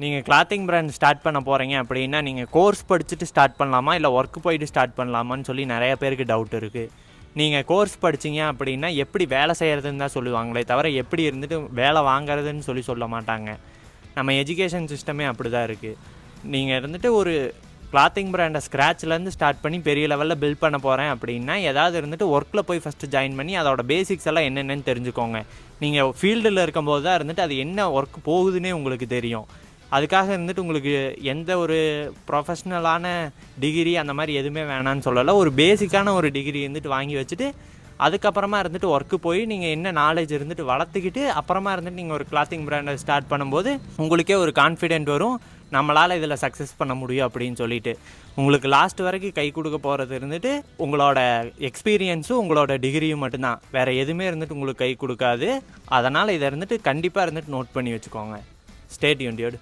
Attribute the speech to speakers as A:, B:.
A: நீங்கள் clothing brand start பண்ண போகிறீங்க அப்படின்னா நீங்கள் கோர்ஸ் படிச்சுட்டு ஸ்டார்ட் பண்ணலாமா இல்லை ஒர்க்கு போயிட்டு ஸ்டார்ட் பண்ணலாமான்னு சொல்லி நிறைய பேருக்கு டவுட் இருக்குது. நீங்கள் கோர்ஸ் படிச்சிங்க அப்படின்னா எப்படி வேலை செய்கிறதுன்னு தான் சொல்லுவாங்களே தவிர எப்படி இருந்துட்டு வேலை வாங்குறதுன்னு சொல்ல மாட்டாங்க. நம்ம எஜுகேஷன் சிஸ்டமே அப்படி தான் இருக்குது. நீங்கள் இருந்துட்டு ஒரு கிளாத்திங் பிராண்டை ஸ்க்ராட்ச்லேருந்து ஸ்டார்ட் பண்ணி பெரிய லெவலில் பில்ட் பண்ண போகிறேன் அப்படின்னா ஏதாவது இருந்துட்டு ஒர்க்கில் போய் ஃபஸ்ட்டு ஜாயின் பண்ணி அதோட பேசிக்ஸ் எல்லாம் என்னென்னு தெரிஞ்சுக்கோங்க. நீங்கள் ஃபீல்டில் இருக்கும்போது தான் இருந்துட்டு அது என்ன ஒர்க் போகுதுன்னே உங்களுக்கு தெரியும். அதுக்காக இருந்துட்டு உங்களுக்கு எந்த ஒரு ப்ரொஃபஷ்னலான டிகிரி அந்த மாதிரி எதுவுமே வேணான்னு சொல்லலை. ஒரு பேசிக்கான ஒரு டிகிரி இருந்துட்டு வாங்கி வச்சுட்டு அதுக்கப்புறமா இருந்துட்டு ஒர்க்கு போய் நீங்கள் என்ன நாலேஜ் இருந்துட்டு வளர்த்துக்கிட்டு அப்புறமா இருந்துட்டு நீங்கள் ஒரு கிளாத்திங் பிராண்டை ஸ்டார்ட் பண்ணும்போது உங்களுக்கே ஒரு கான்ஃபிடென்ட் வரும், நம்மளால் இதில் சக்ஸஸ் பண்ண முடியும் அப்படின்னு சொல்லிட்டு. உங்களுக்கு லாஸ்ட் வரைக்கும் கை கொடுக்க போகிறது இருந்துட்டு உங்களோட எக்ஸ்பீரியன்ஸும் உங்களோட டிகிரியும் மட்டும்தான். வேறு எதுவுமே இருந்துட்டு உங்களுக்கு கை கொடுக்காது. அதனால் இதை இருந்துட்டு கண்டிப்பாக இருந்துட்டு நோட் பண்ணி வச்சுக்கோங்க. Stay tuned.